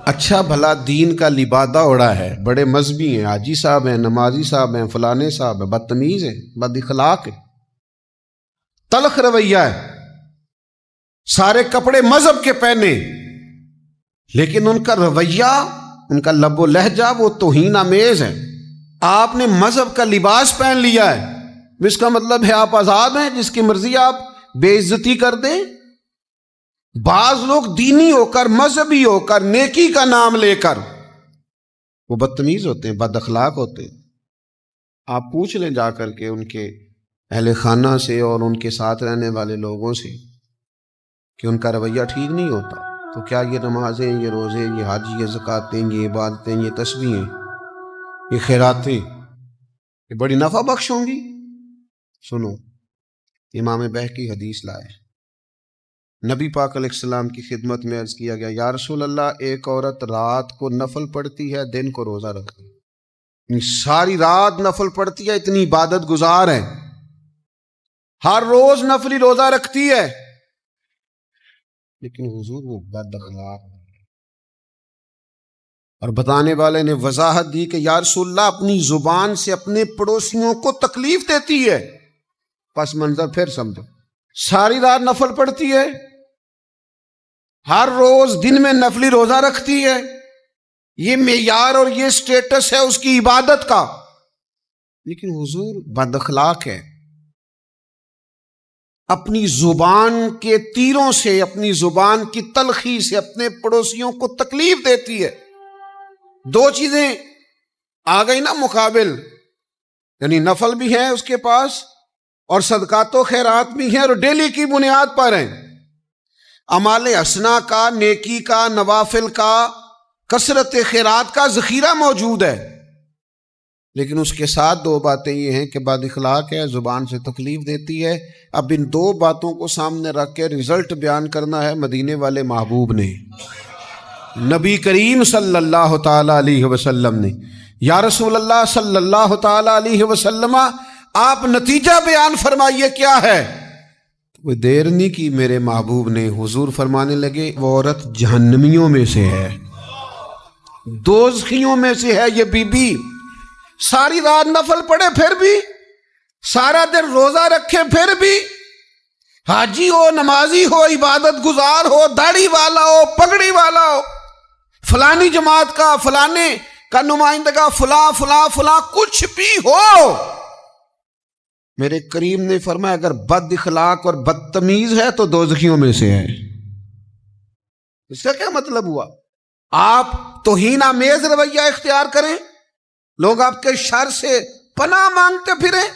اچھا بھلا دین کا لبادہ اڑا ہے، بڑے مذہبی ہیں، حاجی صاحب ہیں، نمازی صاحب ہیں، فلانے صاحب ہیں، بدتمیز ہیں، بد اخلاق ہیں، تلخ رویہ ہے، سارے کپڑے مذہب کے پہنے، لیکن ان کا رویہ، ان کا لب و لہجہ وہ توہین آمیز ہے۔ آپ نے مذہب کا لباس پہن لیا ہے، اس کا مطلب ہے آپ آزاد ہیں، جس کی مرضی آپ بے عزتی کر دیں۔ بعض لوگ دینی ہو کر، مذہبی ہو کر، نیکی کا نام لے کر وہ بدتمیز ہوتے ہیں، بد اخلاق ہوتے ہیں۔ آپ پوچھ لیں جا کر کے ان کے اہل خانہ سے اور ان کے ساتھ رہنے والے لوگوں سے کہ ان کا رویہ ٹھیک نہیں ہوتا، تو کیا یہ نمازیں، یہ روزے، یہ حج، یہ زکاتیں، یہ عبادتیں، یہ تسبیحیں، یہ خیراتیں، یہ بڑی نفع بخش ہوں گی؟ سنو، امام بہقی حدیث لائے، نبی پاک علیہ السلام کی خدمت میں عرض کیا گیا، یا رسول اللہ، ایک عورت رات کو نفل پڑھتی ہے، دن کو روزہ رکھتی ہے، ساری رات نفل پڑھتی ہے، اتنی عبادت گزار ہے، ہر روز نفلی روزہ رکھتی ہے، لیکن حضور وہ بد اخلاق ہے۔ اور بتانے والے نے وضاحت دی کہ یا رسول اللہ، اپنی زبان سے اپنے پڑوسیوں کو تکلیف دیتی ہے۔ پس منظر پھر سمجھو، ساری رات نفل پڑھتی ہے، ہر روز دن میں نفلی روزہ رکھتی ہے، یہ معیار اور یہ سٹیٹس ہے اس کی عبادت کا، لیکن حضور بد اخلاق ہے، اپنی زبان کے تیروں سے، اپنی زبان کی تلخی سے اپنے پڑوسیوں کو تکلیف دیتی ہے۔ دو چیزیں آ گئی نا مقابل، یعنی نفل بھی ہیں اس کے پاس اور صدقات و خیرات بھی ہیں، اور ڈیلی کی بنیاد پر ہیں، اعمال حسنہ کا، نیکی کا، نوافل کا، کثرت خیرات کا ذخیرہ موجود ہے، لیکن اس کے ساتھ دو باتیں یہ ہیں کہ بد اخلاق ہے، زبان سے تکلیف دیتی ہے۔ اب ان دو باتوں کو سامنے رکھ کے رزلٹ بیان کرنا ہے مدینے والے محبوب نے، نبی کریم صلی اللہ تعالی علیہ وسلم نے۔ یا رسول اللہ صلی اللہ تعالی علیہ وسلم، آپ نتیجہ بیان فرمائیے کیا ہے؟ کوئی دیر نہیں کی میرے محبوب نے، حضور فرمانے لگے، وہ عورت جہنمیوں میں سے ہے، دوزخیوں میں سے ہے یہ بی بی، ساری رات نفل پڑھے پھر بھی، سارا دن روزہ رکھے پھر بھی، حاجی ہو، نمازی ہو، عبادت گزار ہو، داڑھی والا ہو، پگڑی والا ہو، فلانی جماعت کا، فلانے کا نمائندگا، فلاں فلاں فلاں، کچھ بھی ہو، میرے کریم نے فرمایا اگر بد اخلاق اور بدتمیز ہے تو دوزخیوں میں سے ہے۔ اس کا کیا مطلب ہوا؟ آپ توہین آمیز رویہ اختیار کریں، لوگ آپ کے شر سے پناہ مانگتے پھریں،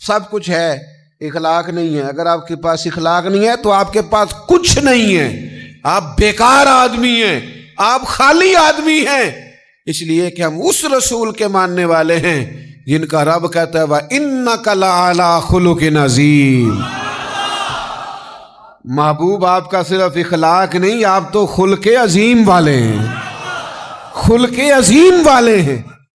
سب کچھ ہے، اخلاق نہیں ہے۔ اگر آپ کے پاس اخلاق نہیں ہے تو آپ کے پاس کچھ نہیں ہے، آپ بیکار آدمی ہیں، آپ خالی آدمی ہیں، اس لیے کہ ہم اس رسول کے ماننے والے ہیں جن کا رب کہتا ہے وَإِنَّكَ لَعَلَىٰ خُلُقٍ عَظِيمٍ۔ محبوب آپ کا صرف اخلاق نہیں، آپ تو خلق عظیم والے ہیں، خلق عظیم والے ہیں۔